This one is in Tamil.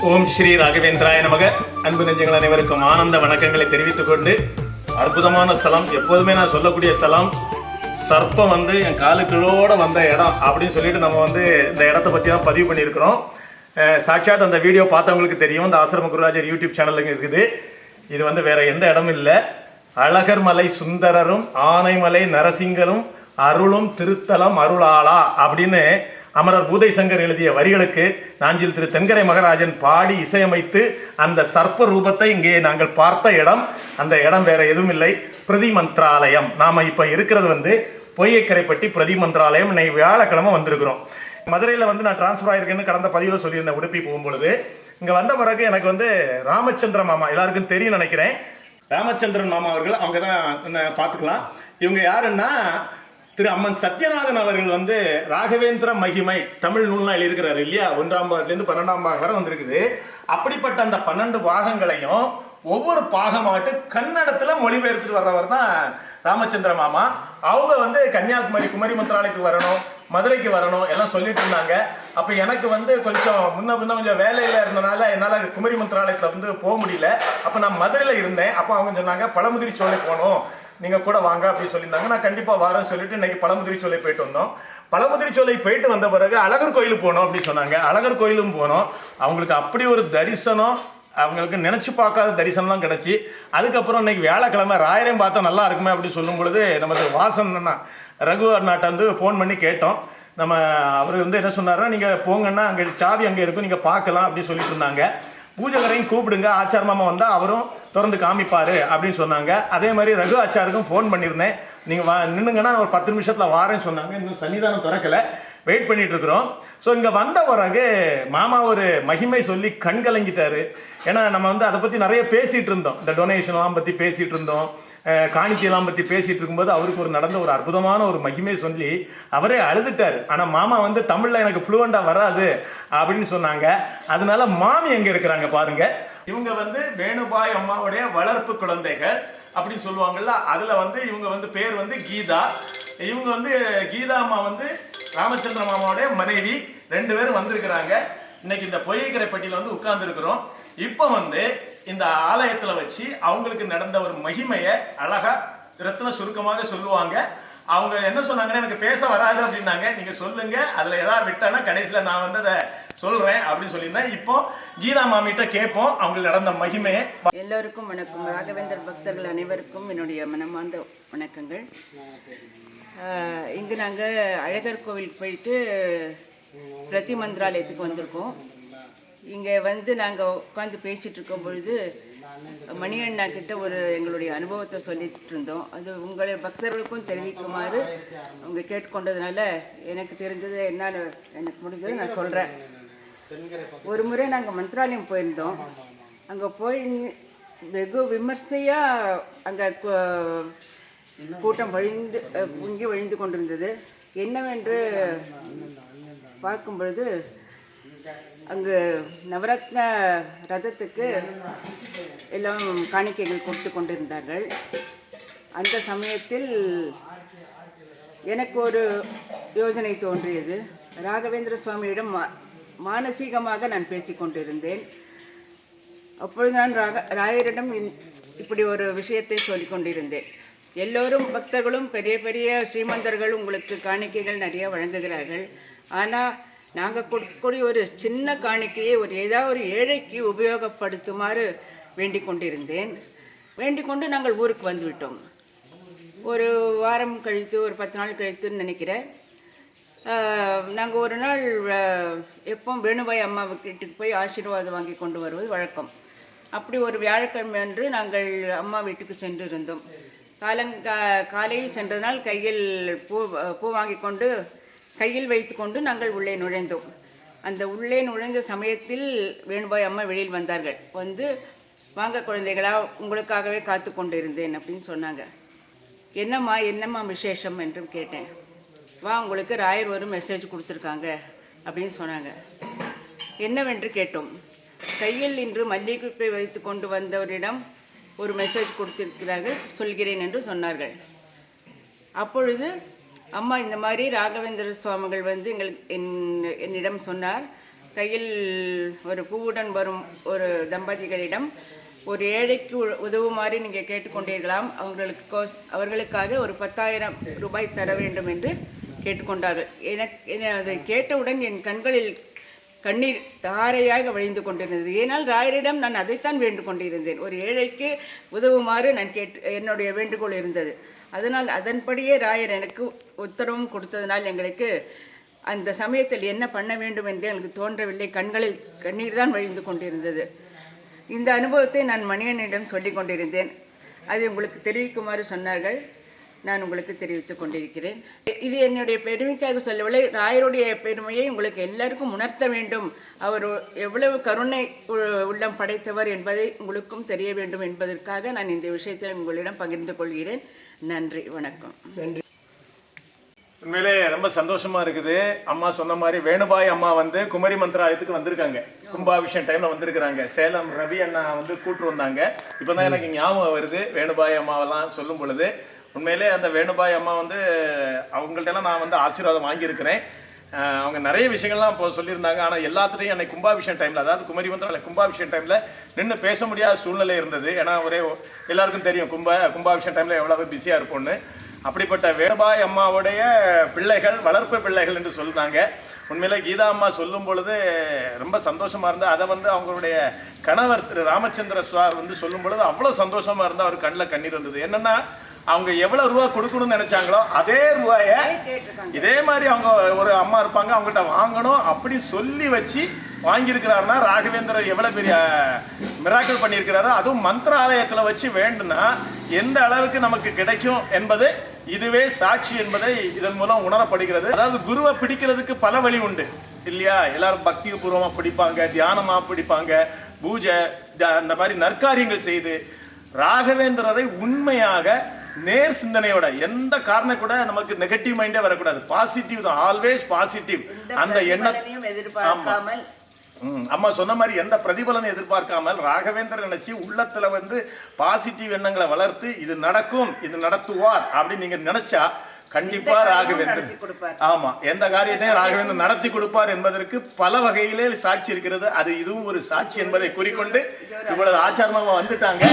ஓம் ஸ்ரீ ராகவேந்திராய நமக. அன்பு நெஞ்சங்கள் அனைவருக்கும் ஆனந்த வணக்கங்களை தெரிவித்துக் கொண்டு, அற்புதமான ஸ்தலம், எப்போதுமே நான் சொல்லக்கூடிய ஸ்தலம், சர்ப்பம் என் காலுக்குள்ளோட வந்த இடம் அப்படின்னு சொல்லிட்டு நம்ம இந்த இடத்த பற்றி தான் பதிவு பண்ணியிருக்கிறோம். சாட்சாத் அந்த வீடியோ பார்த்தவங்களுக்கு தெரியும். இந்த ஆசிரம குருராஜர் யூடியூப் சேனலுங்க இருக்குது. இது வேற எந்த இடமும் இல்லை, அழகர் மலை சுந்தரரும் ஆனைமலை நரசிங்கரும் அருளும் திருத்தலம் அருளாளா அப்படின்னு அமரர் பூதை சங்கர் எழுதிய வரிகளுக்கு நாஞ்சில் திரு தென்கரை மகராஜன் பாடி இசையமைத்து அந்த சர்ப்ப ரூபத்தை இங்கே நாங்கள் பார்த்த இடம். அந்த இடம் வேற எதுவும் இல்லை, பிரதி மந்திராலயம். நாம் இப்போ இருக்கிறது பொய்யக்கரைப்பட்டி பிரதி மந்திராலயம். இன்னைக்கு வியாழக்கிழமை வந்திருக்கிறோம். மதுரையில் நான் டிரான்ஸ்ஃபர் ஆகிருக்கேன்னு கடந்த பதிவில் சொல்லியிருந்தேன். உடுப்பி போகும்பொழுது இங்கே வந்த பிறகு எனக்கு ராமச்சந்திர மாமா எல்லாருக்கும் தெரியும் நினைக்கிறேன். ராமச்சந்திரன் மாமா அவர்கள் அவங்க தான் பார்த்துக்கலாம். இவங்க யாருன்னா திரு அம்மன் சத்யநாதன் அவர்கள் ராகவேந்திர மகிமை தமிழ் நூல்லாம் எழுதியிருக்கிறாரு இல்லையா. 1ஆம் பாகத்துலேருந்து 12ஆம் பாகம் வரை வந்திருக்குது. அப்படிப்பட்ட அந்த 12 பாகங்களையும் ஒவ்வொரு பாகமாட்டு கன்னடத்தில் மொழிபெயர்த்துட்டு வர்றவர் தான் ராமச்சந்திர மாமா. அவங்க கன்னியாகுமரி குமரி மந்திராலயத்துக்கு வரணும், மதுரைக்கு வரணும் எல்லாம் சொல்லிட்டு இருந்தாங்க. அப்போ எனக்கு கொஞ்சம் முன்ன கொஞ்சம் வேலையில் இருந்தனால என்னால் குமரி மந்திராலயத்தில் போக முடியல. அப்போ நான் மதுரையில் இருந்தேன். அப்போ அவங்க சொன்னாங்க பழமுதிரி சோலை போகணும், நீங்கள் கூட வாங்க அப்படின்னு சொல்லியிருந்தாங்க. நான் கண்டிப்பாக வரேன்னு சொல்லிட்டு இன்னைக்கு பழமுதிரி சோலை போயிட்டு வந்தோம். பழமுதிரி சோலை போயிட்டு வந்த பிறகு அழகர் கோயிலுக்கு போகணும் அப்படின்னு சொன்னாங்க. அழகர் கோயிலும் போனோம். அவங்களுக்கு அப்படி ஒரு தரிசனம், அவங்களுக்கு நினச்சி பார்க்காத தரிசனம்லாம் கிடச்சி. அதுக்கப்புறம் இன்னைக்கு வியாழக்கிழமை ராயரையும் பார்த்தா நல்லா இருக்குமே அப்படின்னு சொல்லும் பொழுது நமது வாசன்னா ரகு அண்ணாட்ட ஃபோன் பண்ணி கேட்டோம். நம்ம அவர் என்ன சொன்னார்னா, நீங்கள் போங்கன்னா அங்கே சாவி அங்கே இருக்கும், நீங்கள் பார்க்கலாம் அப்படின்னு சொல்லிட்டு இருந்தாங்க. பூஜகரையும் கூப்பிடுங்க, ஆச்சார மாமா வந்தால் அவரும் திறந்து காமிப்பார் அப்படின்னு சொன்னாங்க. அதே மாதிரி ரகு ஆச்சாருக்கும் ஃபோன் பண்ணியிருந்தேன். நீங்கள் நின்றுங்கன்னா ஒரு 10 நிமிஷத்தில் வாரேன்னு சொன்னாங்க. இன்னும் சன்னிதானம் திறக்கலை, வெயிட் பண்ணிட்டு இருக்கிறோம். ஸோ இங்கே வந்த பிறகு மாமா ஒரு மகிமை சொல்லி கண் கலங்கிட்டாரு. ஏன்னா நம்ம அதை பற்றி நிறைய பேசிகிட்டு இருந்தோம். இந்த டொனேஷன்லாம் பற்றி பேசிகிட்டு இருந்தோம், காணிக்கையெல்லாம் பற்றி பேசிகிட்டு இருக்கும்போது அவருக்கு நடந்த ஒரு அற்புதமான ஒரு மகிமை சொல்லி அவரே அழுதுட்டார். ஆனால் மாமா தமிழில் எனக்கு ஃப்ளூவெண்ட்டாக வராது அப்படின்னு சொன்னாங்க. அதனால மாமி எங்கே இருக்கிறாங்க பாருங்க. இவங்க வேணுபாய் அம்மாவுடைய வளர்ப்பு குழந்தைகள் அப்படின்னு சொல்லுவாங்கல்ல. அதில் இவங்க பேர் கீதா. இவங்க கீதா அம்மா ராமச்சந்திர மாமாவுடைய மனைவி. 2 பேரும் வந்திருக்கிறாங்க. இன்னைக்கு இந்த பொய்யக்கரைப்பட்டியில் உட்கார்ந்து இருக்கிறோம். இப்போ இந்த ஆலயத்தில் வச்சு அவங்களுக்கு நடந்த ஒரு மகிமையை அழகா ரத்ன சுருக்கமாக சொல்லுவாங்க. அவங்க என்ன சொன்னாங்கன்னா, எனக்கு பேச வராது அப்படின்னாங்க. நீங்க சொல்லுங்க, அதுல ஏதாவது விட்டானா கடைசியில் நான் அதை சொல்றேன் அப்படின்னு சொல்லியிருந்தேன். இப்போ கீதா மாமிட்ட கேட்போம் அவங்களுக்கு நடந்த மகிமையை. எல்லோருக்கும் வணக்கம். ராகவேந்தர் பக்தர்கள் அனைவருக்கும் என்னுடைய மனமார்ந்த வணக்கங்கள். இங்கு நாங்கள் அழகர் கோவிலுக்கு போயிட்டு பிரதி மந்திராலயத்துக்கு வந்திருக்கோம். இங்கே நாங்கள் உட்காந்து பேசிகிட்டு இருக்கும் பொழுது மணியண்ணா கிட்ட எங்களுடைய அனுபவத்தை சொல்லிட்டு இருந்தோம். அது உங்களை பக்தர்களுக்கும் தெரிவிக்குமாறு அவங்க கேட்டுக்கொண்டதுனால எனக்கு தெரிஞ்சது என்னால் எனக்கு முடிஞ்சது நான் சொல்கிறேன். ஒரு முறை நாங்கள் மந்திராலயம் போயிருந்தோம். அங்கே போய் வெகு விமர்சையாக அங்கே கூட்டம் பொங்கி வழிந்து கொண்டிருந்தது. என்னவென்று பார்க்கும் பொழுது அங்கு நவரத்ன ரதத்துக்கு எல்லாம் காணிக்கைகள் கொடுத்து கொண்டிருந்தார்கள். அந்த சமயத்தில் எனக்கு ஒரு யோசனை தோன்றியது. ராகவேந்திர சுவாமியிடம் மானசீகமாக நான் பேசிக்கொண்டிருந்தேன். அப்பொழுது நான் ராயரிடம் இப்படி ஒரு விஷயத்தை சொல்லிக் கொண்டிருந்தேன். எல்லோரும் பக்தர்களும் பெரிய பெரிய ஸ்ரீமந்தர்கள் உங்களுக்கு காணிக்கைகள் நிறைய வழங்குகிறார்கள். ஆனால் நாங்கள் கொடுக்கக்கூடிய ஒரு சின்ன காணிக்கையை ஏதாவது ஒரு ஏழைக்கு உபயோகப்படுத்துமாறு வேண்டிக் கொண்டிருந்தேன். வேண்டிக் கொண்டு நாங்கள் ஊருக்கு வந்துவிட்டோம். ஒரு வாரம் கழித்து, ஒரு 10 நாள் கழித்துன்னு நினைக்கிறேன். நாங்கள் ஒரு நாள் எப்போ வேணுபாய் அம்மா வீட்டுக்கு போய் ஆசீர்வாதம் வாங்கி கொண்டு வருவது வழக்கம். அப்படி ஒரு வியாழக்கிழமை அன்று நாங்கள் அம்மா வீட்டுக்கு சென்று இருந்தோம். காலையில் சென்றதனால் கையில் பூ வாங்கி கொண்டு கையில் வைத்து கொண்டு நாங்கள் உள்ளே நுழைந்தோம். அந்த உள்ளே நுழைந்த சமயத்தில் வேணுபாய் அம்மா வெளியில் வந்தார்கள். வாங்க குழந்தைகளா, உங்களுக்காகவே காத்து கொண்டு இருந்தேன் அப்படின்னு சொன்னாங்க. என்னம்மா விசேஷம் என்று கேட்டேன். உங்களுக்கு ராயர் ஒரு மெசேஜ் கொடுத்துருக்காங்க அப்படின்னு சொன்னாங்க. என்னவென்று கேட்டோம். கையில் இன்று மல்லிகைப்பூ வைத்து கொண்டு வந்தவரிடம் ஒரு மெசேஜ் கொடுத்திருக்கிறார்கள், சொல்கிறேன் என்று சொன்னார்கள். அப்பொழுது அம்மா இந்த மாதிரி ராகவேந்திர சுவாமிகள் என்னிடம் சொன்னார், கையில் ஒரு பூவுடன் வரும் ஒரு தம்பதிகளிடம் ஒரு ஏழைக்கு உதவுமாறு நீங்கள் கேட்டுக்கொண்டீர்களாம். அவர்களுக்காக ஒரு 10,000 ரூபாய் தர வேண்டும் என்று கேட்டுக்கொண்டார்கள். அதை கேட்டவுடன் என் கண்களில் கண்ணீர் தாரையாக வழிந்து கொண்டிருந்தது. ஏனால் ராயரிடம் நான் அதைத்தான் வேண்டு கொண்டிருந்தேன். ஒரு ஏழைக்கு உதவுமாறு நான் என்னுடைய வேண்டுகோள் இருந்தது. அதன்படியே ராயர் எனக்கு உத்தரவும் கொடுத்ததனால் எங்களுக்கு அந்த சமயத்தில் என்ன பண்ண வேண்டும் என்று எனக்கு தோன்றவில்லை. கண்களில் கண்ணீர் தான் வழிந்து கொண்டிருந்தது. இந்த அனுபவத்தை நான் மணியனிடம் சொல்லி கொண்டிருந்தேன். அதை உங்களுக்கு தெரிவிக்குமாறு சொன்னார்கள். நான் உங்களுக்கு தெரிவித்துக் கொண்டிருக்கிறேன். இது என்னுடைய பெருமைக்காக சொல்லவில்லை. ராயருடைய பெருமையை உங்களுக்கு எல்லாருக்கும் உணர்த்த வேண்டும். அவர் எவ்வளவு கருணை உள்ளம் படைத்தவர் என்பதை உங்களுக்கும் தெரிய வேண்டும் என்பதற்காக நான் இந்த விஷயத்தை உங்களிடம் பகிர்ந்து கொள்கிறேன். நன்றி, வணக்கம். நன்றி. உண்மையிலே ரொம்ப சந்தோஷமா இருக்குது. அம்மா சொன்ன மாதிரி வேணுபாய் அம்மா வந்து குமரி மந்திராலயத்துக்கு வந்திருக்காங்க. கும்பாபிஷேகம் டைம்ல வந்திருக்கிறாங்க. சேலம் ரவி அண்ணா வந்து கூட்டு வந்தாங்க. இப்பதான் எனக்கு ஞாபகம் வருது வேணுபாய் அம்மாவெல்லாம் சொல்லும் பொழுது. உண்மையிலே அந்த வேணுபாய் அம்மா வந்து அவங்கள்ட்டெல்லாம் நான் வந்து ஆசீர்வாதம் வாங்கியிருக்கிறேன். அவங்க நிறைய விஷயங்கள்லாம் இப்போ சொல்லியிருந்தாங்க. ஆனால் எல்லாத்துலேயும் அன்னைக்கு கும்பாபிஷேகம் டைமில், அதாவது குமரி மந்திராலய கும்பாபிஷேகம் டைமில் நின்று பேச முடியாத சூழ்நிலை இருந்தது. ஏன்னா எல்லாருக்கும் தெரியும் கும்பாபிஷேகம் டைமில் எவ்வளவு பிஸியாக இருப்போம்னு. அப்படிப்பட்ட வேணுபாய் அம்மாவுடைய பிள்ளைகள், வளர்ப்பு பிள்ளைகள் என்று சொல்லுறாங்க. உண்மையிலே கீதா அம்மா சொல்லும் பொழுது ரொம்ப சந்தோஷமாக இருந்தால் அதை வந்து அவங்களுடைய கணவர் திரு ராமச்சந்திர சுவார் வந்து சொல்லும் பொழுது அவ்வளோ சந்தோஷமாக இருந்தால் அவர் கண்ணில் கண்ணீர் வந்தது. என்னென்னா அவங்க எவ்வளவு ரூபா கொடுக்கணும்னு நினைச்சாங்களோ அதே ரூபாய இதே மாதிரி அவங்க ஒரு அம்மா இருப்பாங்க, அவங்ககிட்ட வாங்கணும் அப்படி சொல்லி வச்சு வாங்கியிருக்கிறாருன்னா ராகவேந்திரர் எவ்வளவு பெரிய மிராக்கிள் பண்ணியிருக்கிறாரோ, அதுவும் மந்திராலயத்தில் வச்சு வேண்டுனா எந்த அளவுக்கு நமக்கு கிடைக்கும் என்பது இதுவே சாட்சி என்பதை இதன் மூலம் உணரப்படுகிறது. அதாவது குருவை பிடிக்கிறதுக்கு பல வழி உண்டு இல்லையா? எல்லாரும் பக்தி பூர்வமாக பிடிப்பாங்க, தியானமாக பிடிப்பாங்க, பூஜை அந்த மாதிரி நற்காரியங்கள் செய்து ராகவேந்திரரை உண்மையாக நேர் சிந்தனையோட, எந்த காரணம் கூட நமக்கு நெகட்டிவ் மைண்டே வரக்கூடாது. பாசிட்டிவ் தான், ஆல்வேஸ் பாசிட்டிவ். அந்த எண்ணத்தையும் எதிர்பார்க்காமல், அம்மா சொன்ன மாதிரி எந்த பிரதிபலனை எதிர்பார்க்காமல் ராகவேந்திரன் நினைச்சு உள்ளத்துல வந்து பாசிட்டிவ் எண்ணங்களை வளர்த்து இது நடக்கும், இது நடத்துவார் அப்படின்னு நீங்க நினைச்சா கண்டிப்பா ராகவேந்திரன், ஆமா, எந்த காரியத்தையும் ராகவேந்திரன் நடத்தி கொடுப்பார் என்பதற்கு பல வகையிலே சாட்சி இருக்கிறது. அது இதுவும் ஒரு சாட்சி என்பதை கூறிக்கொண்டு இவ்வளவு ஆச்சாரமா வந்துட்டாங்க.